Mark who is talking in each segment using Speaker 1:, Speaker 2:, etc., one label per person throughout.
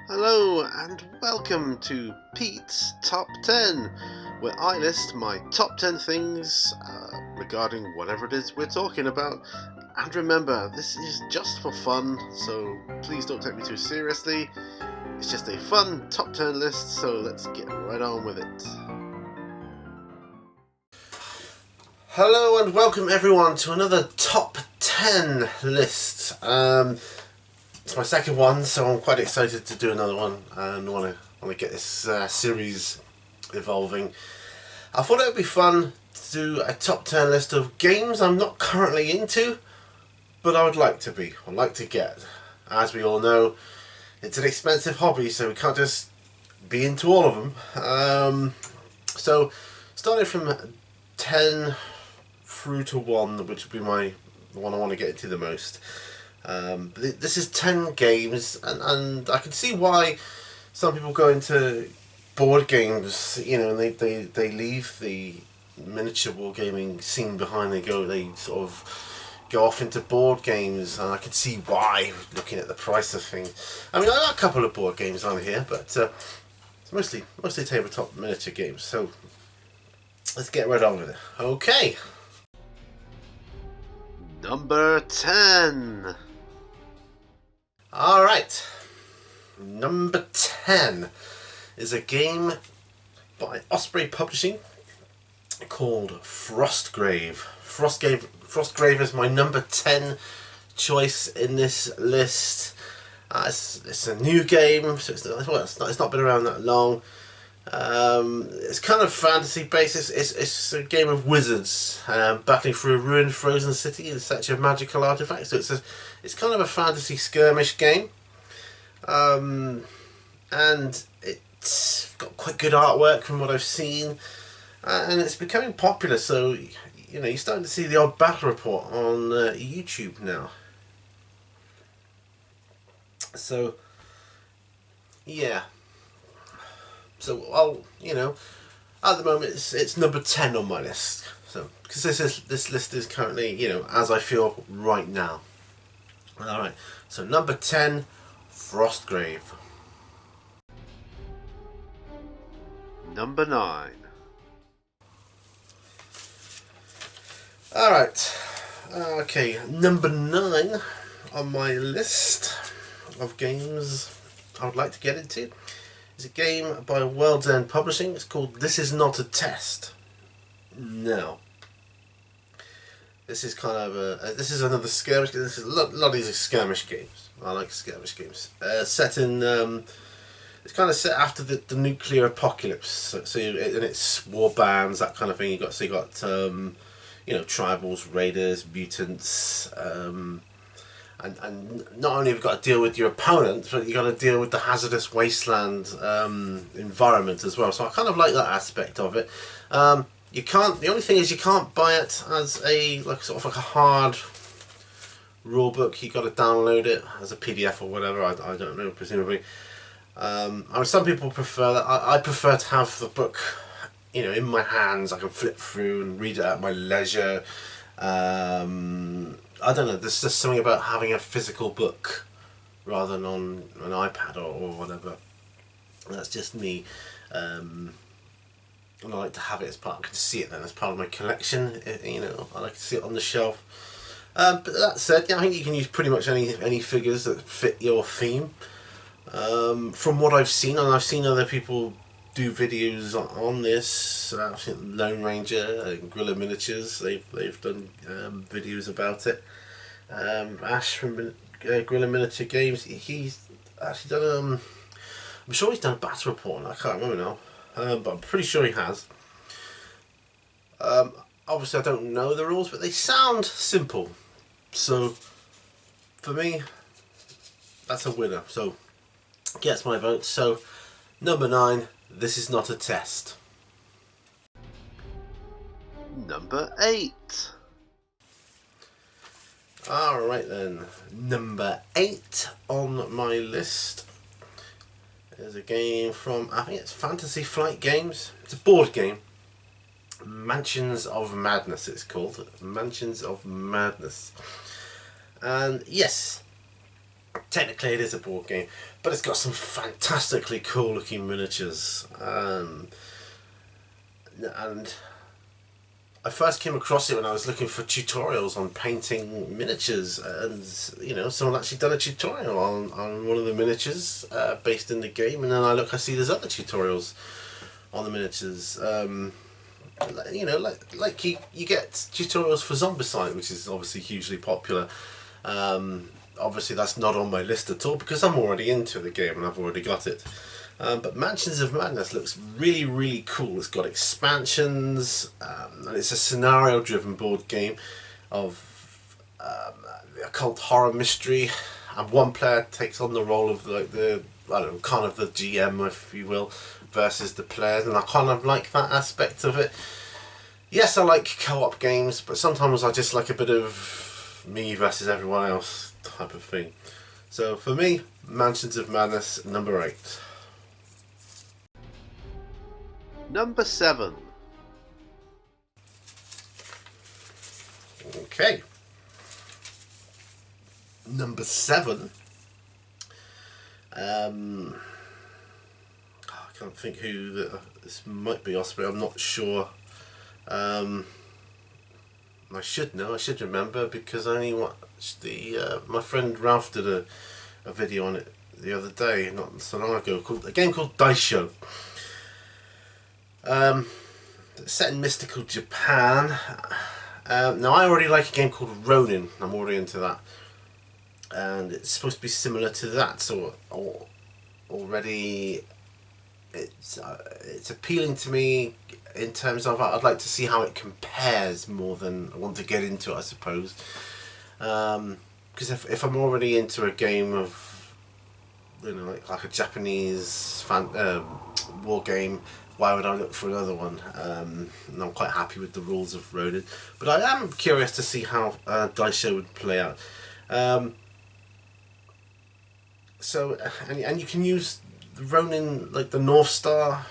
Speaker 1: Hello and welcome to Pete's Top 10, where I list my top 10 things regarding whatever it is we're talking about. And remember, this is just for fun, so please don't take me too seriously. It's just a fun top 10 list, so let's get right on with it. Hello and welcome everyone to another top 10 list. It's my second one, so I'm quite excited to do another one and want to get this series evolving. I thought it would be fun to do a top 10 list of games I'm not currently into, but I would like to be. I'd like to get. As we all know, it's an expensive hobby, so we can't just be into all of them. So starting from 10 through to 1, which would be the one I want to get into the most. This is 10 games, and I can see why some people go into board games, you know, and they leave the miniature wargaming scene behind. They sort of go off into board games, and I can see why, looking at the price of things. I mean, I got a couple of board games on here, but it's mostly tabletop miniature games, so let's get right on with it. Okay. Number 10. Alright, number 10 is a game by Osprey Publishing called Frostgrave. Frostgrave is my number 10 choice in this list. It's a new game, so it's not been around that long. It's kind of fantasy based. It's a game of wizards battling through a ruined frozen city in search of magical artifacts. So it's kind of a fantasy skirmish game, and it's got quite good artwork from what I've seen, and it's becoming popular. So you know, you're starting to see the odd battle report on YouTube now. So yeah. So you know, at the moment it's number 10 on my list. So because this list is currently, you know, as I feel right now. All right. So number 10, Frostgrave. Number 9. All right. Okay. Number 9 on my list of games I would like to get into. It's a game by World's End Publishing. It's called This Is Not a Test. Now, this is kind of this is another skirmish. This is a lot of these are skirmish games. I like skirmish games. Set in, it's kind of set after the nuclear apocalypse. So and it's war bands, that kind of thing. You got you know, tribals, raiders, mutants. And not only have you got to deal with your opponent, but you've got to deal with the hazardous wasteland environment as well. So I kind of like that aspect of it. You can't. The only thing is you can't buy it as a sort of a hard rule book. You got to download it as a PDF or whatever. I don't know, presumably. I mean, some people prefer that. I prefer to have the book, you know, in my hands. I can flip through and read it at my leisure. I don't know, there's just something about having a physical book rather than on an iPad or whatever. That's just me. And I like to have it as part, I can see it then as part of my collection. You know, I like to see it on the shelf. But that said, yeah, I think you can use pretty much any figures that fit your theme. From what I've seen, and I've seen other people do videos on this. I think Lone Ranger and Gorilla Miniatures, they've done videos about it. Ash from Gorilla Miniature Games, he's actually done I'm sure he's done a battle report, I can't remember now, but I'm pretty sure he has. Obviously I don't know the rules, but they sound simple, so for me that's a winner, so gets my vote. So number 9, This Is Not a Test. Number 8. Alright then, number 8 on my list is a game from, I think it's Fantasy Flight Games. It's a board game. Mansions of Madness it's called. Mansions of Madness. And yes, Technically it is a board game, but it's got some fantastically cool looking miniatures. And I first came across it when I was looking for tutorials on painting miniatures, and you know, someone actually done a tutorial on one of the miniatures based in the game, and then I see there's other tutorials on the miniatures. You know, like you get tutorials for Zombicide, which is obviously hugely popular. Obviously that's not on my list at all because I'm already into the game and I've already got it. But Mansions of Madness looks really, really cool. It's got expansions, and it's a scenario-driven board game of occult horror mystery, and one player takes on the role of like the, I don't know, kind of the GM, if you will, versus the players, and I kind of like that aspect of it. Yes, I like co-op games, but sometimes I just like a bit of me versus everyone else type of thing. So for me, Mansions of Madness, number 8. Number 7. Okay. Number 7. I can't think who this might be. Osprey. I'm not sure. I should know. I should remember because I only watched my friend Ralph did a video on it the other day, not so long ago, called a game called Dice Show. It's set in mystical Japan. Now I already like a game called Ronin. I'm already into that, and it's supposed to be similar to that. So already, it's appealing to me in terms of I'd like to see how it compares more than I want to get into it, I suppose. Because if I'm already into a game of, you know, like a Japanese war game, why would I look for another one? And I'm quite happy with the rules of Ronin, but I am curious to see how Dice Show would play out. So and you can use Ronin, like the North Star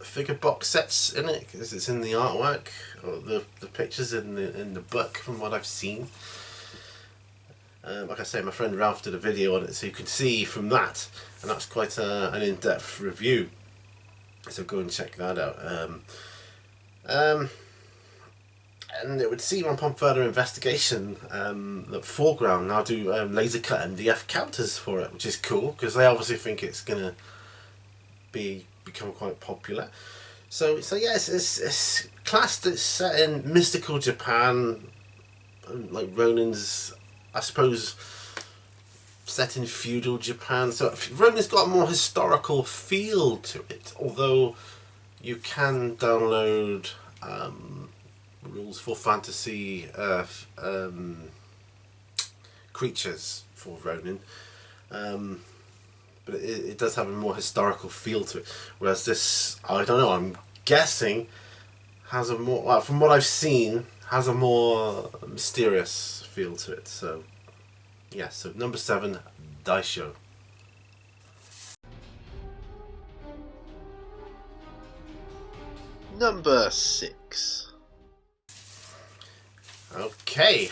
Speaker 1: figure box sets in it, because it's in the artwork or the pictures in the book from what I've seen. Like I say, my friend Ralph did a video on it, so you can see from that, and that's quite an in-depth review. So go and check that out. And it would seem upon further investigation that Foreground now do laser cut MDF counters for it, which is cool because they obviously think it's gonna become quite popular. So yes, it's classed. It's set in mystical Japan, like Ronin's, I suppose, set in feudal Japan. So Ronin's got a more historical feel to it, although you can download rules for fantasy creatures for Ronin, but it does have a more historical feel to it, whereas this, I don't know, I'm guessing has a more, well, from what I've seen, has a more mysterious feel to it. So yeah, so number 7, Dice Show. Number 6. Okay,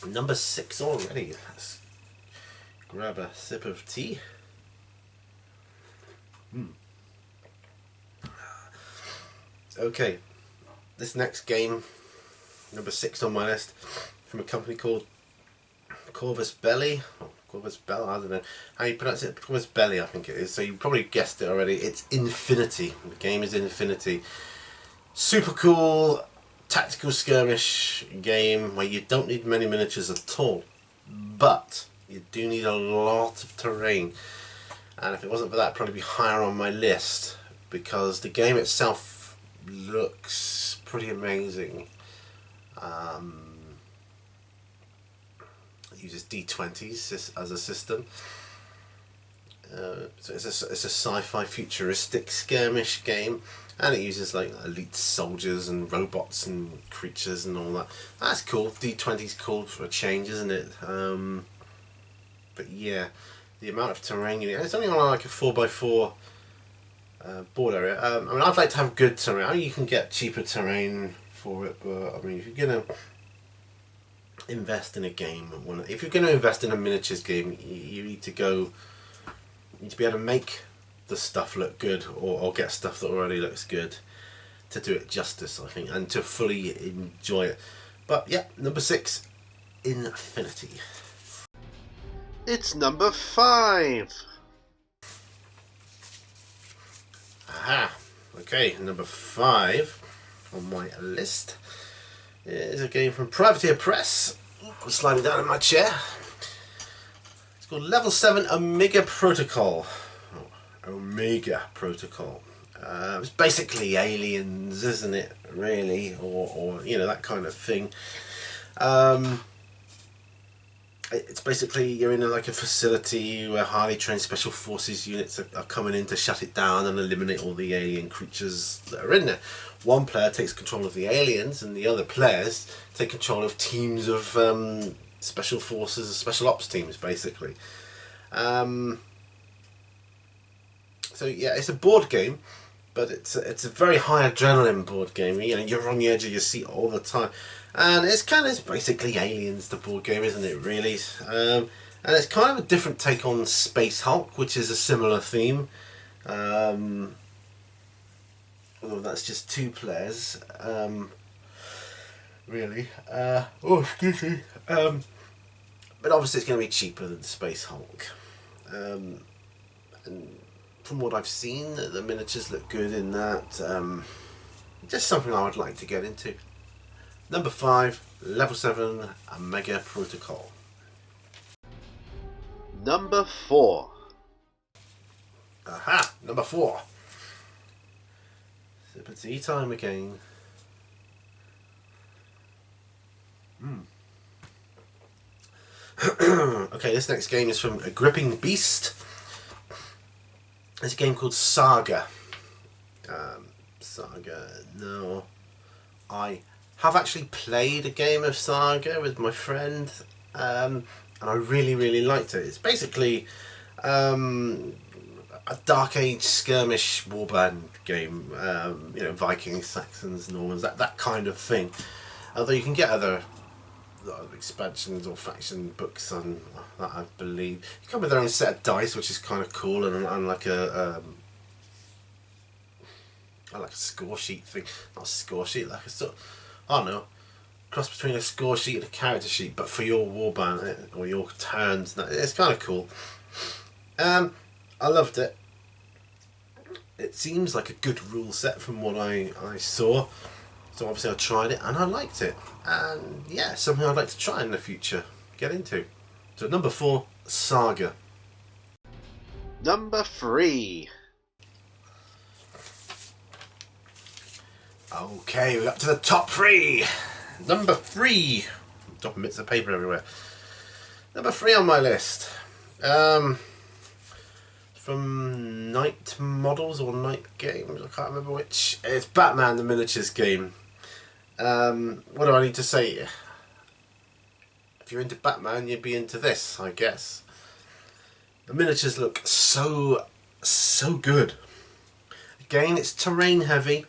Speaker 1: number 6 already. Let's grab a sip of tea. Okay, this next game, number 6 on my list, from a company called Corvus Belli, or Corvus Bell, I don't know how you pronounce it. Corvus Belli, I think it is. So you probably guessed it already. It's Infinity. The game is Infinity. Super cool tactical skirmish game where you don't need many miniatures at all, but you do need a lot of terrain. And if it wasn't for that, it'd probably be higher on my list because the game itself looks pretty amazing. It uses D20s as a system. So it's a sci-fi futuristic skirmish game, and it uses like elite soldiers and robots and creatures and all that. That's cool. D20's cool for a change, isn't it? But yeah, the amount of terrain in it, and it's only on like a 4x4 board area. I mean, I'd like to have good terrain. I mean, you can get cheaper terrain for it, but I mean, if you're gonna invest in a game, if you're going to invest in a miniatures game, you need to be able to make the stuff look good, or get stuff that already looks good to do it justice, I think, and to fully enjoy it. But yeah, number 6, Infinity. It's number 5. Aha. Okay, number 5 on my list is a game from Privateer Press. I'm sliding down in my chair. It's called Level 7 Omega Protocol. Omega Protocol. It's basically aliens, isn't it? Really, or you know, that kind of thing. It's basically you're in like a facility where highly trained special forces units are coming in to shut it down and eliminate all the alien creatures that are in there. One player takes control of the aliens, and the other players take control of teams of special forces, special ops teams, basically. So yeah, it's a board game, but it's a very high adrenaline board game. You know, you're on the edge of your seat all the time, and it's basically Aliens, the board game, isn't it? Really, and it's kind of a different take on Space Hulk, which is a similar theme. Although that's just 2 players, really. Oh, excuse me. But obviously, it's going to be cheaper than Space Hulk. And from what I've seen, the miniatures look good in that. Just something I would like to get into. Number 5, Level 7, Omega Protocol. Number 4. Aha, number 4. Sip of tea time again. Okay, this next game is from A Gripping Beast. It's a game called Saga. Saga. No, I have actually played a game of Saga with my friend, and I really liked it. It's basically a Dark Age skirmish warband game. You know, Vikings, Saxons, Normans, that kind of thing. Although you can get other expansions or faction books on that, I believe. You come with their own set of dice, which is kind of cool, and like a score sheet thing. Not a score sheet, like a sort of, I don't know, cross between a score sheet and a character sheet, but for your warband or your turns. It's kind of cool. I loved it. It seems like a good rule set from what I saw. So obviously I tried it and I liked it. And yeah, something I'd like to try in the future, get into. So number 4, Saga. Number 3. Okay, we're up to the top 3. Number 3. Dropping bits of paper everywhere. Number 3 on my list. From Night Models or Night Games, I can't remember which. It's Batman the Miniatures game. What do I need to say? If you're into Batman, you'd be into this, I guess. The miniatures look so good. Again, it's terrain heavy.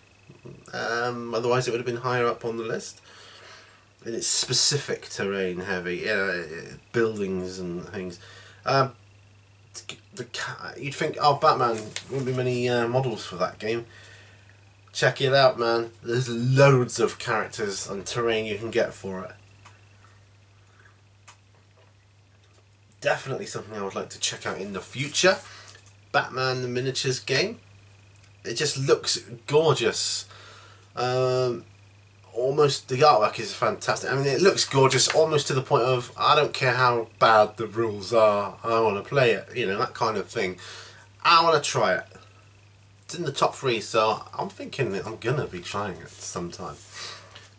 Speaker 1: Otherwise it would have been higher up on the list. And it's specific terrain heavy. Buildings and things. You'd think, oh, Batman, wouldn't be many models for that game. Check it out, man. There's loads of characters and terrain you can get for it. Definitely something I would like to check out in the future. Batman the Miniatures game. It just looks gorgeous. Almost, the artwork is fantastic. I mean, it looks gorgeous almost to the point of, I don't care how bad the rules are, I want to play it. You know, that kind of thing. I want to try it. It's in the top 3, so I'm thinking that I'm gonna be trying it sometime.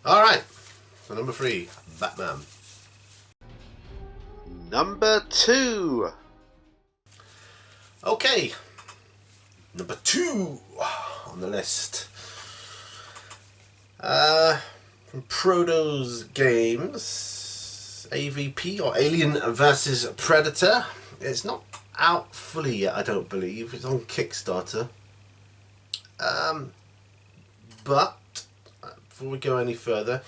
Speaker 1: Alright, so number 3, Batman. Number 2. Okay, number 2 on the list. From Proto's Games, AVP, or Alien vs Predator. It's not out fully yet, I don't believe. It's on Kickstarter. But before we go any further,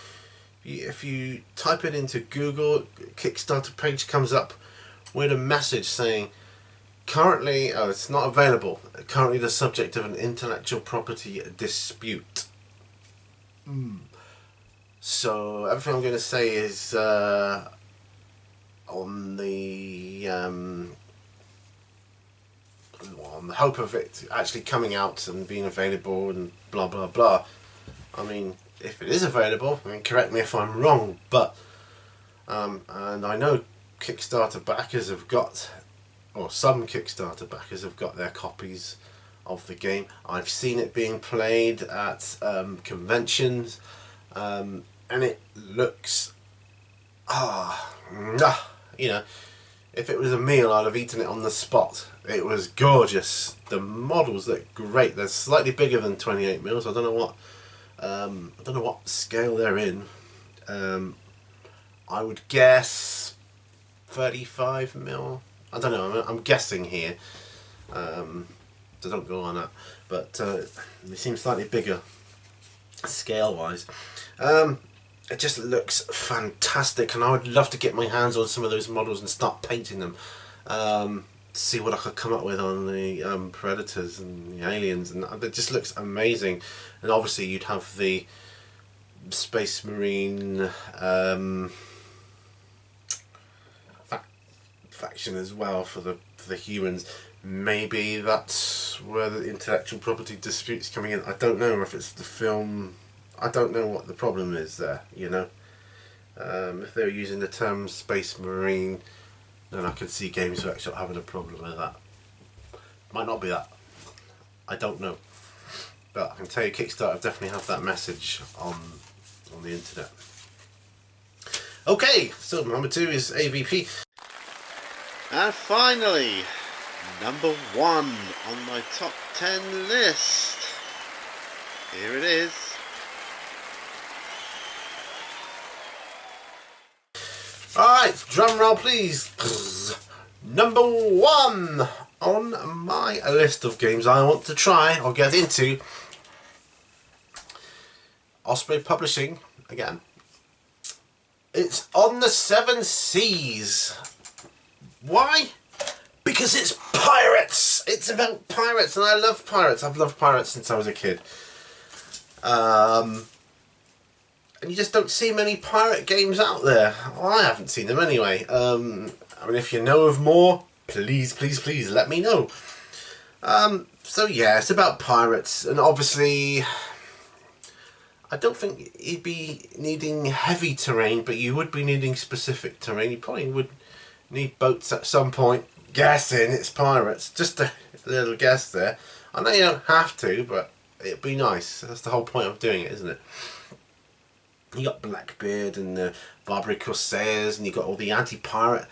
Speaker 1: if If you type it into Google, Kickstarter page comes up with a message saying currently, oh, it's not available. Currently the subject of an intellectual property dispute. So everything I'm going to say is on the hope of it actually coming out and being available and blah blah blah. I mean, if it is available, I mean, correct me if I'm wrong, but and I know Kickstarter backers have got, or some Kickstarter backers have got their copies of the game. I've seen it being played at conventions, and it looks, you know, if it was a meal I'd have eaten it on the spot. It was gorgeous. The models look great. They're slightly bigger than 28 mils. I don't know what scale they're in. I would guess 35 mil. I don't know. I'm guessing here. So don't go on that. But they seem slightly bigger scale wise. It just looks fantastic, and I would love to get my hands on some of those models and start painting them. See what I could come up with on the Predators and the Aliens, and it just looks amazing. And obviously you'd have the Space Marine faction as well for the humans. Maybe that's where the intellectual property dispute's coming in. I don't know if it's the film. I don't know what the problem is there, you know. If they were using the term Space Marine, then I could see Games Workshop having a problem with that. Might not be that. I don't know. But I can tell you Kickstarter definitely have that message on the internet. Okay, so number 2 is AVP. And finally, number 1 on my top 10 list. Here it is. Alright, drum roll please. Number 1 on my list of games I want to try or get into. Osprey Publishing, again. It's On the Seven Seas. Why? Because it's pirates. It's about pirates, and I love pirates. I've loved pirates since I was a kid. And you just don't see many pirate games out there. Well, I haven't seen them anyway. I mean, if you know of more, please, please, please let me know. So yeah, it's about pirates, and obviously I don't think you'd be needing heavy terrain, but you would be needing specific terrain. You probably would need boats at some point. Guessing it's pirates. Just a little guess there. I know you don't have to, but it'd be nice. That's the whole point of doing it, isn't it? You got Blackbeard and the Barbary Corsairs, and you got all the anti-pirate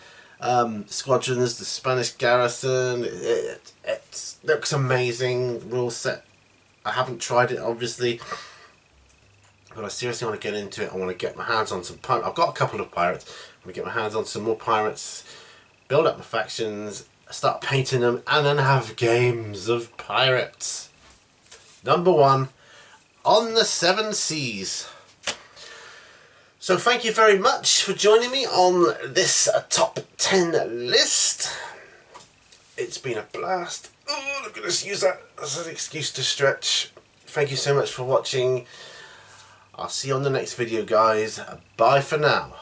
Speaker 1: squadrons, the Spanish garrison. It looks amazing. Rule set. I haven't tried it, obviously, but I seriously want to get into it. I want to get my hands on some pirates. I've got a couple of pirates. I'm going to get my hands on some more pirates, build up my factions, start painting them, and then have games of pirates. Number 1, On the Seven Seas. So thank you very much for joining me on this top 10 list. It's been a blast. Oh, look at this. Use that as an excuse to stretch. Thank you so much for watching. I'll see you on the next video, guys. Bye for now.